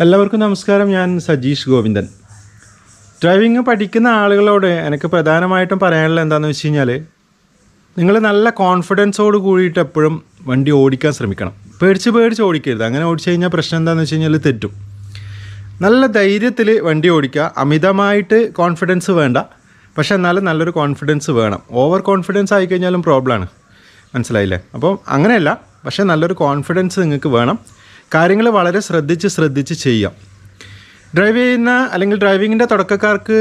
എല്ലാവർക്കും നമസ്കാരം. ഞാൻ സജീഷ് ഗോവിന്ദൻ. ഡ്രൈവിംഗ് പഠിക്കുന്ന ആളുകളോട് എനിക്ക് പ്രധാനമായിട്ടും പറയാനുള്ളത് എന്താണെന്ന് വെച്ച് കഴിഞ്ഞാൽ, നിങ്ങൾ നല്ല കോൺഫിഡൻസോട് കൂടിയിട്ട് എപ്പോഴും വണ്ടി ഓടിക്കാൻ ശ്രമിക്കണം. പേടിച്ച് ഓടിക്കരുത്. അങ്ങനെ ഓടിച്ചു കഴിഞ്ഞാൽ പ്രശ്നം എന്താണെന്ന് വെച്ച് കഴിഞ്ഞാൽ തെറ്റും. നല്ല ധൈര്യത്തിൽ വണ്ടി ഓടിക്കുക. അമിതമായിട്ട് കോൺഫിഡൻസ് വേണ്ട, പക്ഷേ എന്നാലും നല്ലൊരു കോൺഫിഡൻസ് വേണം. ഓവർ കോൺഫിഡൻസ് ആയിക്കഴിഞ്ഞാലും പ്രോബ്ലമാണ്. മനസ്സിലായില്ലേ? അപ്പോൾ അങ്ങനെയല്ല, പക്ഷേ നല്ലൊരു കോൺഫിഡൻസ് നിങ്ങൾക്ക് വേണം. കാര്യങ്ങൾ വളരെ ശ്രദ്ധിച്ച് ചെയ്യാം. ഡ്രൈവ് ചെയ്യുന്ന അല്ലെങ്കിൽ ഡ്രൈവിങ്ങിൻ്റെ തുടക്കക്കാർക്ക്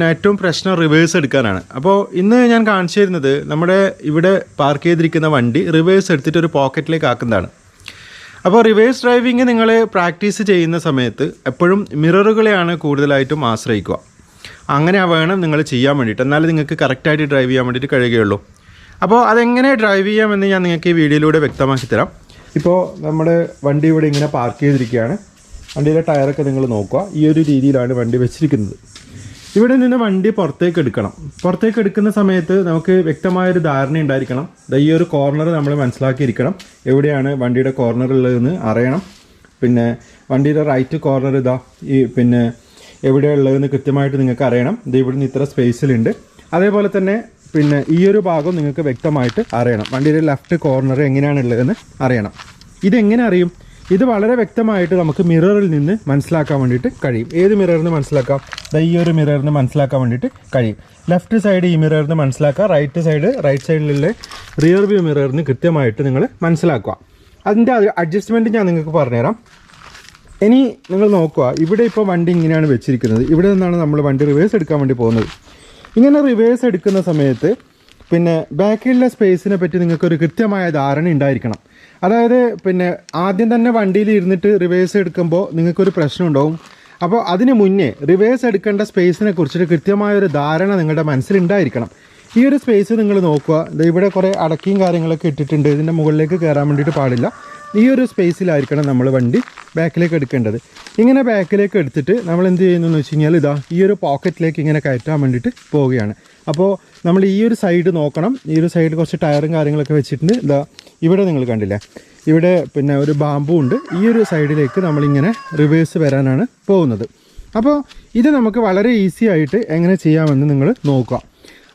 ഏറ്റവും പ്രശ്നം റിവേഴ്സ് എടുക്കാനാണ്. അപ്പോൾ ഇന്ന് ഞാൻ കാണിച്ചു തരുന്നത് നമ്മുടെ ഇവിടെ പാർക്ക് ചെയ്തിരിക്കുന്ന വണ്ടി റിവേഴ്സ് എടുത്തിട്ട് ഒരു പോക്കറ്റിലേക്ക് ആക്കുന്നതാണ്. അപ്പോൾ റിവേഴ്സ് ഡ്രൈവിങ് നിങ്ങൾ പ്രാക്ടീസ് ചെയ്യുന്ന സമയത്ത് എപ്പോഴും മിററുകളെയാണ് കൂടുതലായിട്ടും ആശ്രയിക്കുക. അങ്ങനെ വേണം നിങ്ങൾ ചെയ്യാൻ വേണ്ടിയിട്ട്, എന്നാലും നിങ്ങൾക്ക് കറക്റ്റായിട്ട് ഡ്രൈവ് ചെയ്യാൻ വേണ്ടിയിട്ട് കഴിയുകയുള്ളൂ. അപ്പോൾ അതെങ്ങനെ ഡ്രൈവ് ചെയ്യാമെന്ന് ഞാൻ നിങ്ങൾക്ക് ഈ വീഡിയോയിലൂടെ വ്യക്തമാക്കി തരാം. ഇപ്പോൾ നമ്മുടെ വണ്ടി ഇവിടെ ഇങ്ങനെ പാർക്ക് ചെയ്തിരിക്കുകയാണ്. വണ്ടിയിലെ ടയറൊക്കെ നിങ്ങൾ നോക്കുക. ഈ ഒരു രീതിയിലാണ് വണ്ടി വെച്ചിരിക്കുന്നത്. ഇവിടെ നിന്ന് വണ്ടി പുറത്തേക്ക് എടുക്കണം. പുറത്തേക്ക് എടുക്കുന്ന സമയത്ത് നമുക്ക് വ്യക്തമായൊരു ധാരണ ഉണ്ടായിരിക്കണം. ഈ ഒരു കോർണർ നമ്മൾ മനസ്സിലാക്കിയിരിക്കണം. എവിടെയാണ് വണ്ടിയുടെ കോർണർ ഉള്ളതെന്ന് അറിയണം. വണ്ടിയുടെ റൈറ്റ് കോർണർ എവിടെയുള്ളതെന്ന് കൃത്യമായിട്ട് നിങ്ങൾക്ക് അറിയണം. ഇത് ഇവിടുന്ന് ഇത്ര സ്പേസിലുണ്ട്. അതേപോലെ തന്നെ ഈ ഒരു ഭാഗം നിങ്ങൾക്ക് വ്യക്തമായിട്ട് അറിയണം. വണ്ടിയുടെ ലെഫ്റ്റ് കോർണർ എങ്ങനെയാണുള്ളതെന്ന് അറിയണം. ഇതെങ്ങനെ അറിയും? ഇത് വളരെ വ്യക്തമായിട്ട് നമുക്ക് മിററിൽ നിന്ന് മനസ്സിലാക്കാൻ വേണ്ടിയിട്ട് കഴിയും. ഏത് മിററിൽ നിന്ന് മനസ്സിലാക്കാം? ഈ ഒരു മിററിൽ നിന്ന് മനസ്സിലാക്കാൻ വേണ്ടിയിട്ട് കഴിയും. ലെഫ്റ്റ് സൈഡ് ഈ മിററിൽ നിന്ന് മനസ്സിലാക്കുക. റൈറ്റ് സൈഡിലുള്ള റിയർ വ്യൂ മിററിൽ നിന്ന് കൃത്യമായിട്ട് നിങ്ങൾ മനസ്സിലാക്കുക. അതിൻ്റെ അഡ്ജസ്റ്റ്മെൻറ്റ് ഞാൻ നിങ്ങൾക്ക് പറഞ്ഞുതരാം. ഇനി നിങ്ങൾ നോക്കുക, ഇവിടെ ഇപ്പോൾ വണ്ടി ഇങ്ങനെയാണ് വെച്ചിരിക്കുന്നത്. ഇവിടെ നിന്നാണ് നമ്മൾ വണ്ടി റിവേഴ്സ് എടുക്കാൻ വേണ്ടി പോകുന്നത്. ഇങ്ങനെ റിവേഴ്സ് എടുക്കുന്ന സമയത്ത് ബാക്കിലുള്ള സ്പേസിനെ പറ്റി നിങ്ങൾക്കൊരു കൃത്യമായ ധാരണ ഉണ്ടായിരിക്കണം. അതായത് ആദ്യം തന്നെ വണ്ടിയിൽ ഇരുന്നിട്ട് റിവേഴ്സ് എടുക്കുമ്പോൾ നിങ്ങൾക്കൊരു പ്രശ്നം ഉണ്ടാവും. അപ്പോൾ അതിന് മുന്നേ റിവേഴ്സ് എടുക്കേണ്ട സ്പേസിനെ കുറിച്ചിട്ട് കൃത്യമായൊരു ധാരണ നിങ്ങളുടെ മനസ്സിലുണ്ടായിരിക്കണം. ഈ ഒരു സ്പേസ് നിങ്ങൾ നോക്കുക. ഇവിടെ കുറേ അടക്കിയും കാര്യങ്ങളൊക്കെ ഇട്ടിട്ടുണ്ട്. ഇതിൻ്റെ മുകളിലേക്ക് കയറാൻ വേണ്ടിയിട്ട് പാടില്ല. ഈ ഒരു സ്പേസിലായിരിക്കണം നമ്മൾ വണ്ടി ബാക്കിലേക്ക് എടുക്കേണ്ടത്. ഇങ്ങനെ ബാക്കിലേക്ക് എടുത്തിട്ട് നമ്മൾ എന്ത് ചെയ്യുന്നതെന്ന് വെച്ച് കഴിഞ്ഞാൽ ഈ ഒരു പോക്കറ്റിലേക്ക് ഇങ്ങനെ കയറ്റാൻ വേണ്ടിയിട്ട് പോവുകയാണ്. അപ്പോൾ നമ്മൾ ഈ ഒരു സൈഡ് നോക്കണം. ഈ ഒരു സൈഡിൽ കുറച്ച് ടയറും കാര്യങ്ങളൊക്കെ വെച്ചിട്ടുണ്ട്. ഇവിടെ നിങ്ങൾ കണ്ടില്ലേ, ഇവിടെ ഒരു ബാമ്പു ഉണ്ട്. ഈ ഒരു സൈഡിലേക്ക് നമ്മളിങ്ങനെ റിവേഴ്സ് വരാനാണ് പോകുന്നത്. അപ്പോൾ ഇത് നമുക്ക് വളരെ ഈസി ആയിട്ട് എങ്ങനെ ചെയ്യാമെന്ന് നിങ്ങൾ നോക്കുക.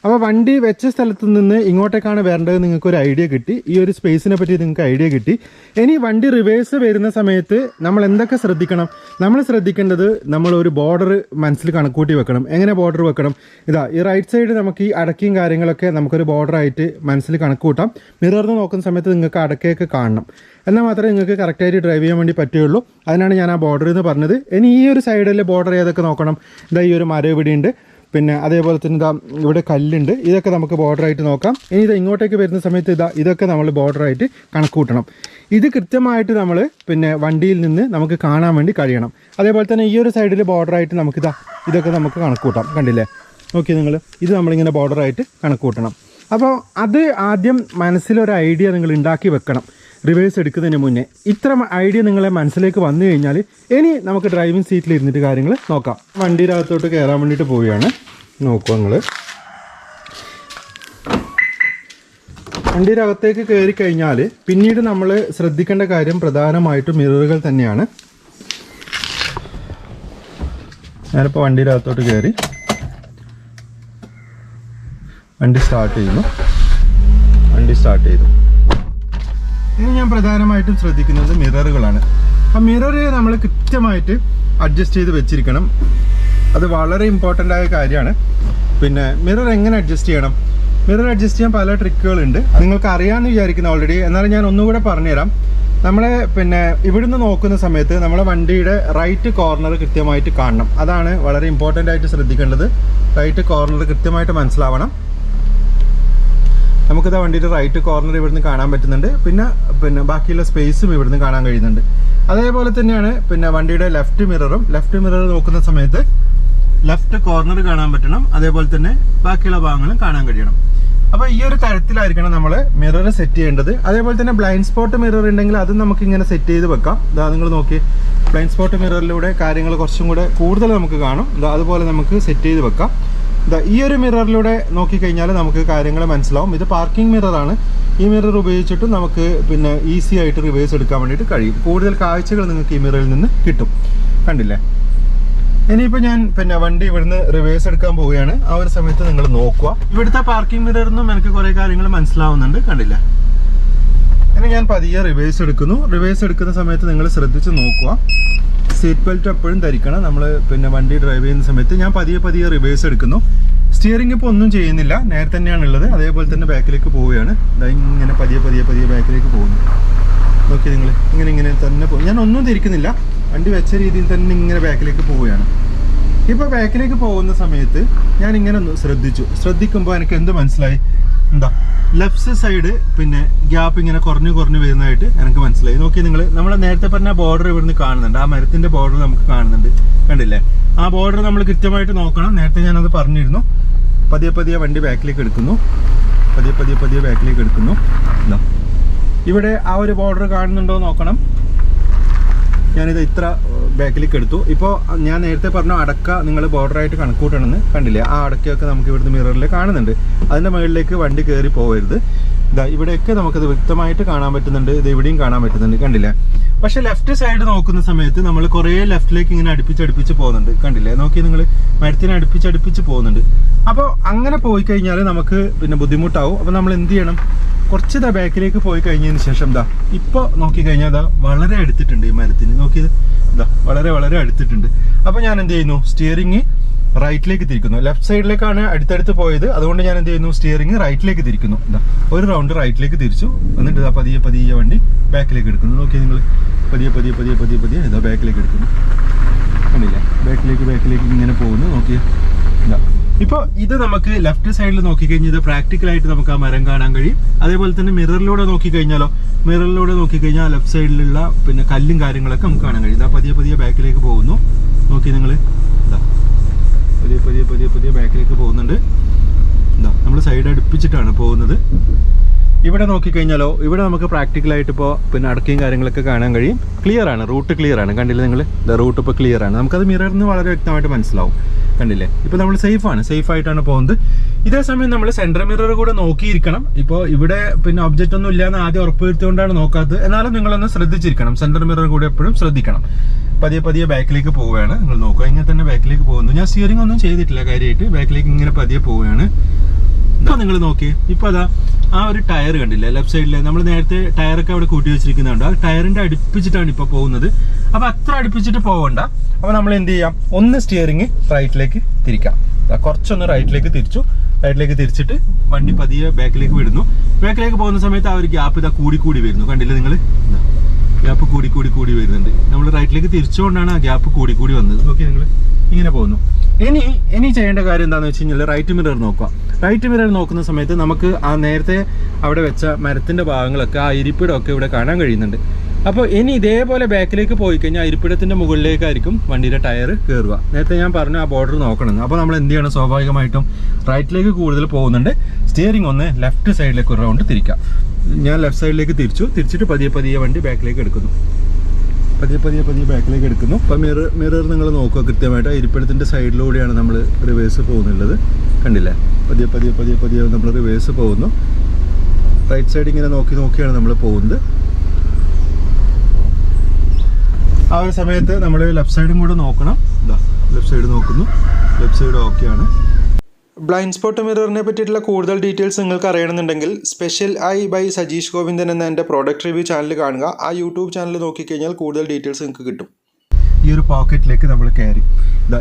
അപ്പോൾ വണ്ടി വെച്ച സ്ഥലത്ത് നിന്ന് ഇങ്ങോട്ടേക്കാണ് വരേണ്ടത് നിങ്ങൾക്കൊരു ഐഡിയ കിട്ടി. ഈ ഒരു സ്പേസിനെ പറ്റി നിങ്ങൾക്ക് ഐഡിയ കിട്ടി. ഇനി വണ്ടി റിവേഴ്സ് വരുന്ന സമയത്ത് നമ്മൾ എന്തൊക്കെ ശ്രദ്ധിക്കണം? നമ്മൾ ശ്രദ്ധിക്കേണ്ടത് നമ്മളൊരു ബോർഡർ മനസ്സിൽ കണക്കൂട്ടി വെക്കണം. എങ്ങനെ ബോർഡർ വെക്കണം? ഈ റൈറ്റ് സൈഡ് നമുക്ക് ഈ അടക്കയും കാര്യങ്ങളൊക്കെ നമുക്കൊരു ബോർഡറായിട്ട് മനസ്സിൽ കണക്കൂട്ടാം. മിററിന് നോക്കുന്ന സമയത്ത് നിങ്ങൾക്ക് അടക്കയൊക്കെ കാണണം. എന്നാൽ മാത്രമേ നിങ്ങൾക്ക് കറക്റ്റായിട്ട് ഡ്രൈവ് ചെയ്യാൻ വേണ്ടി പറ്റുകയുള്ളൂ. അതിനാണ് ഞാൻ ആ ബോർഡർ എന്ന് പറഞ്ഞത്. ഇനി ഈ ഒരു സൈഡിലെ ബോർഡർ ഏതൊക്കെ നോക്കണം? ഈ ഒരു മരം ഇവിടെയുണ്ട്. അതേപോലെ തന്നെ ഇവിടെ കല്ലുണ്ട്. ഇതൊക്കെ നമുക്ക് ബോർഡറായിട്ട് നോക്കാം. ഇനി ഇങ്ങോട്ടേക്ക് വരുന്ന സമയത്ത് ഇതൊക്കെ നമ്മൾ ബോർഡറായിട്ട് കണക്കൂട്ടണം. ഇത് കൃത്യമായിട്ട് നമ്മൾ വണ്ടിയിൽ നിന്ന് നമുക്ക് കാണാൻ വേണ്ടി കഴിയണം. അതേപോലെ തന്നെ ഈ ഒരു സൈഡിൽ ബോർഡറായിട്ട് ഇതൊക്കെ നമുക്ക് കണക്കൂട്ടാം. കണ്ടില്ലേ? ഓക്കെ, നിങ്ങൾ ഇത് നമ്മളിങ്ങനെ ബോർഡറായിട്ട് കണക്കൂട്ടണം. അപ്പോൾ അത് ആദ്യം മനസ്സിലൊരു ഐഡിയ നിങ്ങൾ ഉണ്ടാക്കി വെക്കണം. റിവേഴ്സ് എടുക്കുന്നതിന് മുന്നേ ഇത്ര ഐഡിയ നിങ്ങളെ മനസ്സിലേക്ക് വന്നു കഴിഞ്ഞാൽ ഇനി നമുക്ക് ഡ്രൈവിംഗ് സീറ്റിൽ ഇരുന്നിട്ട് കാര്യങ്ങൾ നോക്കാം. വണ്ടിയുടെ അകത്തോട്ട് കയറാൻ വേണ്ടിയിട്ട് പോവുകയാണ്. നോക്കുക, നിങ്ങൾ വണ്ടിയുടെ അകത്തേക്ക് കയറി കഴിഞ്ഞാൽ പിന്നീട് നമ്മൾ ശ്രദ്ധിക്കേണ്ട കാര്യം പ്രധാനമായിട്ടും മിററുകൾ തന്നെയാണ്. ഞാനിപ്പോൾ വണ്ടിയുടെ അകത്തോട്ട് കയറി വണ്ടി സ്റ്റാർട്ട് ചെയ്തു. ഇനി ഞാൻ പ്രധാനമായിട്ടും ശ്രദ്ധിക്കുന്നത് മിററുകളാണ്. ആ മിററ് നമ്മൾ കൃത്യമായിട്ട് അഡ്ജസ്റ്റ് ചെയ്ത് വെച്ചിരിക്കണം. അത് വളരെ ഇമ്പോർട്ടൻ്റ് ആയ കാര്യമാണ്. മിറർ എങ്ങനെ അഡ്ജസ്റ്റ് ചെയ്യണം? മിറർ അഡ്ജസ്റ്റ് ചെയ്യാൻ പല ട്രിക്കുകളുണ്ട്. നിങ്ങൾക്ക് അറിയാമെന്ന് വിചാരിക്കുന്നു ഓൾറെഡി. എന്നാലും ഞാൻ ഒന്നുകൂടെ പറഞ്ഞുതരാം. നമ്മളെ ഇവിടുന്ന് നോക്കുന്ന സമയത്ത് നമ്മളെ വണ്ടിയുടെ റൈറ്റ് കോർണർ കൃത്യമായിട്ട് കാണണം. അതാണ് വളരെ ഇമ്പോർട്ടൻ്റ് ആയിട്ട് ശ്രദ്ധിക്കേണ്ടത്. റൈറ്റ് കോർണർ കൃത്യമായിട്ട് മനസ്സിലാവണം. നമുക്കിത് വണ്ടിയുടെ റൈറ്റ് കോർണർ ഇവിടുന്ന് കാണാൻ പറ്റുന്നുണ്ട്. പിന്നെ ബാക്കിയുള്ള സ്പേസും ഇവിടുന്ന് കാണാൻ കഴിയുന്നുണ്ട്. അതേപോലെ തന്നെയാണ് വണ്ടിയുടെ ലെഫ്റ്റ് മിറർ നോക്കുന്ന സമയത്ത് ലെഫ്റ്റ് കോർണർ കാണാൻ പറ്റണം. അതേപോലെ തന്നെ ബാക്കിയുള്ള ഭാഗങ്ങളും കാണാൻ കഴിയണം. അപ്പോൾ ഈ ഒരു തരത്തിലായിരിക്കണം നമ്മൾ മിറർ സെറ്റ് ചെയ്യേണ്ടത്. അതേപോലെ തന്നെ ബ്ലൈൻഡ് സ്പോട്ട് മിറർ ഉണ്ടെങ്കിൽ അതും നമുക്ക് ഇങ്ങനെ സെറ്റ് ചെയ്ത് വെക്കാം. നിങ്ങൾ നോക്കി, ബ്ലൈൻഡ് സ്പോട്ട് മിററിലൂടെ കാര്യങ്ങൾ കുറച്ചും കൂടെ കൂടുതൽ നമുക്ക് കാണും. അതുപോലെ നമുക്ക് സെറ്റ് ചെയ്ത് വെക്കാം. ഈ ഒരു മിററിലൂടെ നോക്കിക്കഴിഞ്ഞാൽ നമുക്ക് കാര്യങ്ങൾ മനസ്സിലാവും. ഇത് പാർക്കിംഗ് മിററാണ്. ഈ മിറർ ഉപയോഗിച്ചിട്ട് നമുക്ക് പിന്നെ ഈസി ആയിട്ട് റിവേഴ്സ് എടുക്കാൻ വേണ്ടിയിട്ട് കഴിയും. കൂടുതൽ കാഴ്ചകൾ നിങ്ങൾക്ക് ഈ മിററിൽ നിന്ന് കിട്ടും. കണ്ടില്ലേ? ഇനിയിപ്പോൾ ഞാൻ പിന്നെ വണ്ടി ഇവിടുന്ന് റിവേഴ്സ് എടുക്കാൻ പോവുകയാണ്. ആ ഒരു സമയത്ത് നിങ്ങൾ നോക്കുക. ഇവിടുത്തെ പാർക്കിംഗ് മിററിൽ നിന്നും എനിക്ക് കുറേ കാര്യങ്ങൾ മനസ്സിലാവുന്നുണ്ട്. കണ്ടില്ലേ? ഇനി ഞാൻ പതിയെ റിവേഴ്സ് എടുക്കുന്നു. റിവേഴ്സ് എടുക്കുന്ന സമയത്ത് നിങ്ങൾ ശ്രദ്ധിച്ച് നോക്കുക. സീറ്റ് ബെൽറ്റ് എപ്പോഴും ധരിക്കണം. നമ്മൾ പിന്നെ വണ്ടി ഡ്രൈവ് ചെയ്യുന്ന സമയത്ത് ഞാൻ പതിയെ റിവേഴ്സ് എടുക്കുന്നു. സ്റ്റിയറിംഗ് ഇപ്പോൾ ഒന്നും ചെയ്യുന്നില്ല, നേരെ തന്നെയാണുള്ളത്. അതേപോലെ തന്നെ ബാക്കിലേക്ക് പോവുകയാണ്. ഇങ്ങനെ പതിയെ ബാക്കിലേക്ക് പോകുന്നു. നോക്കി നിങ്ങൾ, ഇങ്ങനെ തന്നെ പോകും. ഞാൻ ഒന്നും തിരിക്കുന്നില്ല, വണ്ടി വെച്ച രീതിയിൽ തന്നെ ഇങ്ങനെ ബാക്കിലേക്ക് പോവുകയാണ്. ഇപ്പോൾ ബാക്കിലേക്ക് പോകുന്ന സമയത്ത് ഞാൻ ഇങ്ങനെ ഒന്ന് ശ്രദ്ധിക്കുമ്പോൾ എനിക്ക് എന്ത് മനസ്സിലായി? എന്താ ലെഫ്റ്റ് സൈഡ് പിന്നെ ഗ്യാപ്പ് ഇങ്ങനെ കുറഞ്ഞു വരുന്നതായിട്ട് എനിക്ക് മനസ്സിലായി. നോക്കി നിങ്ങൾ, നമ്മൾ നേരത്തെ പറഞ്ഞ ബോർഡർ ഇവിടുന്ന് കാണുന്നുണ്ട്. ആ മരത്തിൻ്റെ ബോർഡർ നമുക്ക് കാണുന്നുണ്ട്. കണ്ടില്ലേ? ആ ബോർഡർ നമ്മൾ കൃത്യമായിട്ട് നോക്കണം. നേരത്തെ ഞാനത് പറഞ്ഞിരുന്നു. പതിയെ വണ്ടി ബാക്കിലേക്ക് എടുക്കുന്നു. പതിയെ ബാക്കിലേക്ക് എടുക്കുന്നു. എന്താ ഇവിടെ ആ ഒരു ബോർഡർ കാണുന്നുണ്ടോ നോക്കണം. ഞാനിത് ഇത്ര ബാക്കിലേക്ക് എടുത്തു. ഇപ്പോൾ ഞാൻ നേരത്തെ പറഞ്ഞ അടക്ക നിങ്ങൾ ബോർഡറായിട്ട് കണക്കൂട്ടണമെന്ന് കണ്ടില്ലേ? ആ അടക്കയൊക്കെ നമുക്ക് ഇവിടുന്ന് മിററിൽ കാണുന്നുണ്ട്. അതിൻ്റെ മുകളിലേക്ക് വണ്ടി കയറി പോകരുത്. ഇതാ ഇവിടെയൊക്കെ നമുക്കത് വ്യക്തമായിട്ട് കാണാൻ പറ്റുന്നുണ്ട്. ഇത് ഇവിടെയും കാണാൻ പറ്റുന്നുണ്ട്. കണ്ടില്ലേ? പക്ഷേ ലെഫ്റ്റ് സൈഡ് നോക്കുന്ന സമയത്ത് നമ്മൾ കുറേ ലെഫ്റ്റിലേക്ക് ഇങ്ങനെ അടുപ്പിച്ച് പോകുന്നുണ്ട്. കണ്ടില്ലേ? നോക്കി നിങ്ങൾ, മരത്തിനെ അടുപ്പിച്ച് പോകുന്നുണ്ട്. അപ്പോൾ അങ്ങനെ പോയി കഴിഞ്ഞാൽ നമുക്ക് പിന്നെ ബുദ്ധിമുട്ടാവും. അപ്പോൾ നമ്മൾ എന്ത് ചെയ്യണം? കുറച്ച് ബാക്കിലേക്ക് പോയി കഴിഞ്ഞതിന് ശേഷം ഇപ്പോൾ നോക്കിക്കഴിഞ്ഞാൽ വളരെ അടുത്തിട്ടുണ്ട് ഈ മരത്തിന്. നോക്കിയത് വളരെ അടുത്തിട്ടുണ്ട്. അപ്പോൾ ഞാൻ എന്ത് ചെയ്യുന്നു? സ്റ്റിയറിംഗ് റൈറ്റിലേക്ക് തിരിക്കുന്നു. ലെഫ്റ്റ് സൈഡിലേക്കാണ് അടുത്തടുത്ത് പോയത്. അതുകൊണ്ട് ഞാൻ എന്ത് ചെയ്യുന്നു? സ്റ്റിയറിംഗ് റൈറ്റിലേക്ക് തിരിക്കുന്നു. ഒരു റൗണ്ട് റൈറ്റിലേക്ക് തിരിച്ചു. എന്നിട്ട് പതിയെ വണ്ടി ബാക്കിലേക്ക് എടുക്കുന്നു. നോക്കിയാൽ നിങ്ങൾ, പതിയെ ഇതാ ബാക്കിലേക്ക് എടുക്കുന്നു. കണ്ടില്ലേ? ബാക്കിലേക്ക് ഇങ്ങനെ പോകുന്നു. നോക്കിയാൽ ഇപ്പോൾ ഇത് നമുക്ക് ലെഫ്റ്റ് സൈഡിൽ നോക്കിക്കഴിഞ്ഞാൽ ഇത് പ്രാക്ടിക്കലായിട്ട് നമുക്ക് ആ മരം കാണാൻ കഴിയും. അതേപോലെ തന്നെ മിററിലൂടെ നോക്കിക്കഴിഞ്ഞാൽ ലെഫ്റ്റ് സൈഡിലുള്ള പിന്നെ കല്ലും കാര്യങ്ങളൊക്കെ നമുക്ക് കാണാൻ കഴിയും. ഇതാ പതിയെ ബാക്കിലേക്ക് പോകുന്നു. നോക്കി നിങ്ങൾ, ഇതാ പതിയെ ബാക്കിലേക്ക് പോകുന്നുണ്ട്. എന്താ നമ്മൾ സൈഡ് അടുപ്പിച്ചിട്ടാണ് പോകുന്നത്. ഇവിടെ നോക്കിക്കഴിഞ്ഞാലോ, ഇവിടെ നമുക്ക് പ്രാക്ടിക്കലായിട്ട് ഇപ്പോൾ പിന്നെ അടക്കയും കാര്യങ്ങളൊക്കെ കാണാൻ കഴിയും. ക്ലിയറാണ്, റൂട്ട് ക്ലിയറാണ്. കണ്ടില്ലേ നിങ്ങൾ? റൂട്ട് ഇപ്പോൾ ക്ലിയറാണ്. നമുക്കത് മിററിൽ നിന്ന് വളരെ വ്യക്തമായിട്ട് മനസ്സിലാവും. കണ്ടില്ലേ? ഇപ്പോൾ നമ്മൾ സേഫായിട്ടാണ് പോകുന്നത്. ഇതേ സമയം നമ്മൾ സെൻട്രൽ മിറർ കൂടെ നോക്കിയിരിക്കണം. ഇപ്പോൾ ഇവിടെ പിന്നെ ഒബ്ജക്റ്റ് ഒന്നും ഇല്ലാന്ന് ആദ്യം ഉറപ്പുവരുത്തിക്കൊണ്ടാണ് നോക്കാത്തത്. എന്നാലും നിങ്ങളൊന്ന് ശ്രദ്ധിച്ചിരിക്കണം. സെൻട്രൽ മിറർ കൂടെ എപ്പോഴും ശ്രദ്ധിക്കണം. പതിയെ ബാക്കിലേക്ക് പോവുകയാണ്. നിങ്ങൾ നോക്കുക, ഇങ്ങനെ തന്നെ ബാക്കിലേക്ക് പോകുന്നു. ഞാൻ സ്റ്റിയറിംഗ് ഒന്നും ചെയ്തിട്ടില്ല കാര്യമായിട്ട്. ബാക്കിലേക്ക് ഇങ്ങനെ പതിയെ പോവുകയാണ്. ഇപ്പോൾ നിങ്ങൾ നോക്കി, ഇപ്പോൾ അതാ ആ ഒരു ടയർ കണ്ടില്ലേ? ലെഫ്റ്റ് സൈഡിൽ നമ്മൾ നേരത്തെ ടയറൊക്കെ അവിടെ കൂട്ടി വെച്ചിരിക്കുന്നുണ്ട്. ആ ടയറിൻ്റെ അടുപ്പിച്ചിട്ടാണ് ഇപ്പോൾ പോകുന്നത്. അപ്പോൾ അത്ര അടുപ്പിച്ചിട്ട് പോകണ്ട. അപ്പോൾ നമ്മൾ എന്ത് ചെയ്യാം? ഒന്ന് സ്റ്റിയറിംഗ് റൈറ്റിലേക്ക് തിരിക്കാം. കുറച്ചൊന്ന് റൈറ്റിലേക്ക് തിരിച്ചിട്ട് വണ്ടി പതിയെ ബാക്കിലേക്ക് വിടുന്നു. ബാക്കിലേക്ക് പോകുന്ന സമയത്ത് ആ ഒരു ഗ്യാപ്പ് ഇതാ കൂടി വരുന്നു. കണ്ടില്ലേ നിങ്ങൾ? ഗ്യാപ്പ് കൂടി വരുന്നുണ്ട്. നമ്മൾ റൈറ്റിലേക്ക് തിരിച്ചുകൊണ്ടാണ് ആ ഗ്യാപ്പ് കൂടി വന്നത്. ഓക്കെ, നിങ്ങൾ ഇങ്ങനെ പോകുന്നു. ഇനി ചെയ്യേണ്ട കാര്യം എന്താണെന്ന് വെച്ച് കഴിഞ്ഞാൽ റൈറ്റ് മിറർ നോക്കുക. റൈറ്റ് മിറർ നോക്കുന്ന സമയത്ത് നമുക്ക് ആ നേരത്തെ അവിടെ വെച്ച മരത്തിൻ്റെ ഭാഗങ്ങളൊക്കെ ആ ഇരിപ്പിടമൊക്കെ ഇവിടെ കാണാൻ കഴിയുന്നുണ്ട്. അപ്പോൾ ഇനി ഇതേപോലെ ബാക്കിലേക്ക് പോയി കഴിഞ്ഞാൽ ഇരിപ്പിടത്തിൻ്റെ മുകളിലേക്കായിരിക്കും വണ്ടിയുടെ ടയർ കയറുക. നേരത്തെ ഞാൻ പറഞ്ഞു ആ ബോർഡർ നോക്കണമെന്ന്. അപ്പോൾ നമ്മൾ എന്ത് ചെയ്യണം? സ്വാഭാവികമായിട്ടും റൈറ്റിലേക്ക് കൂടുതൽ പോകുന്നുണ്ട്. സ്റ്റിയറിംഗ് ഒന്ന് ലെഫ്റ്റ് സൈഡിലേക്ക് ഒരു റൗണ്ട് തിരിക്കാം. ഞാൻ ലെഫ്റ്റ് സൈഡിലേക്ക് തിരിച്ചിട്ട് പതിയെ വണ്ടി ബാക്കിലേക്ക് എടുക്കുന്നു. പതിയെ ബാക്കിലേക്ക് എടുക്കുന്നു. അപ്പോൾ മിറർ നിങ്ങൾ നോക്കുക കൃത്യമായിട്ട്. ഇരിപ്പിടത്തിൻ്റെ സൈഡിലൂടെയാണ് നമ്മൾ റിവേഴ്സ് പോകുന്നുള്ളത്. കണ്ടില്ലേ? പതിയെ നമ്മൾ റിവേഴ്സ് പോകുന്നു. റൈറ്റ് സൈഡ് ഇങ്ങനെ നോക്കിയാണ് നമ്മൾ പോകുന്നത്. ആ ഒരു സമയത്ത് നമ്മൾ ലെഫ്റ്റ് സൈഡും കൂടെ നോക്കണം. ലെഫ്റ്റ് സൈഡ് നോക്കുന്നു. ലെഫ്റ്റ് സൈഡ് ഓക്കെയാണ്. ബ്ലൈൻഡ് സ്പോട്ട് മിററിനെ പറ്റിയിട്ടുള്ള കൂടുതൽ ഡീറ്റെയിൽസ് നിങ്ങൾക്ക് അറിയണമെന്നുണ്ടെങ്കിൽ special eye by Sajeesh Govindan എന്ന എൻ്റെ പ്രോഡക്റ്റ് റിവ്യൂ ചാനൽ കാണുക. ആ യൂട്യൂബ് ചാനൽ നോക്കിക്കഴിഞ്ഞാൽ കൂടുതൽ ഡീറ്റെയിൽസ് നിങ്ങൾക്ക് കിട്ടും. ഈ ഒരു പോക്കറ്റിലേക്ക് നമ്മൾ കയറി.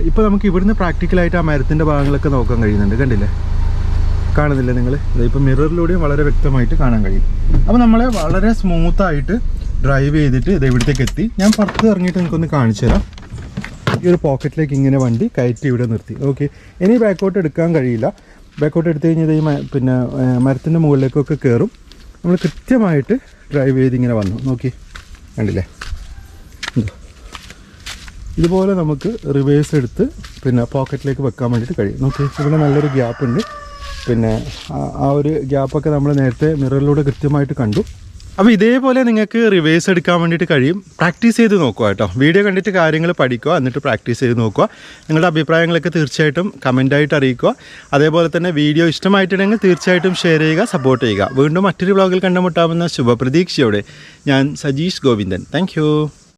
ഇപ്പോൾ നമുക്ക് ഇവിടുന്ന് പ്രാക്ടിക്കലായിട്ട് ആ മരത്തിൻ്റെ ഭാഗങ്ങളൊക്കെ നോക്കാൻ കഴിയുന്നുണ്ട്. കണ്ടില്ലേ? കാണുന്നില്ലേ നിങ്ങൾ? ഇപ്പോൾ മിററിലൂടെയും വളരെ വ്യക്തമായിട്ട് കാണാൻ കഴിയും. അപ്പോൾ നമ്മൾ വളരെ സ്മൂത്തായിട്ട് ഡ്രൈവ് ചെയ്തിട്ട് ഇത് ഇവിടത്തേക്ക് എത്തി. ഞാൻ പുറത്ത് ഇറങ്ങിയിട്ട് നിങ്ങൾക്കൊന്ന് കാണിച്ചു തരാം. ഈ ഒരു പോക്കറ്റിലേക്ക് ഇങ്ങനെ വണ്ടി കയറ്റി ഇവിടെ നിർത്തി. ഓക്കെ, ഇനി ബാക്കോട്ട് എടുക്കാൻ കഴിയില്ല. ബാക്കോട്ട് എടുത്തു കഴിഞ്ഞാൽ ഈ പിന്നെ മരത്തിൻ്റെ മുകളിലേക്കൊക്കെ കയറും. നമ്മൾ കൃത്യമായിട്ട് ഡ്രൈവ് ചെയ്ത് ഇങ്ങനെ വന്നു. നോക്കി, കണ്ടില്ലേ? ഇതുപോലെ നമുക്ക് റിവേഴ്സ് എടുത്ത് പിന്നെ പോക്കറ്റിലേക്ക് വെക്കാൻ വേണ്ടിയിട്ട് കഴിയും. നോക്കി, ഇവിടെ നല്ലൊരു ഗ്യാപ്പ് ഉണ്ട്. പിന്നെ ആ ഒരു ഗ്യാപ്പൊക്കെ നമ്മൾ നേരത്തെ മിററിലൂടെ കൃത്യമായിട്ട് കണ്ടു. അപ്പോൾ ഇതേപോലെ നിങ്ങൾക്ക് റിവേഴ്സ് എടുക്കാൻ വേണ്ടിയിട്ട് കഴിയും. പ്രാക്ടീസ് ചെയ്ത് നോക്കുക കേട്ടോ. വീഡിയോ കണ്ടിട്ട് കാര്യങ്ങൾ പഠിക്കുക, എന്നിട്ട് പ്രാക്ടീസ് ചെയ്ത് നോക്കുക. നിങ്ങളുടെ അഭിപ്രായങ്ങളൊക്കെ തീർച്ചയായിട്ടും കമൻറ്റായിട്ട് അറിയിക്കുക. അതേപോലെ തന്നെ വീഡിയോ ഇഷ്ടമായിട്ടുണ്ടെങ്കിൽ തീർച്ചയായിട്ടും ഷെയർ ചെയ്യുക, സപ്പോർട്ട് ചെയ്യുക. വീണ്ടും മറ്റൊരു വ്ളോഗിൽ കണ്ടുമുട്ടാവുന്ന ശുഭപ്രതീക്ഷയോടെ ഞാൻ സജീഷ് ഗോവിന്ദൻ. താങ്ക്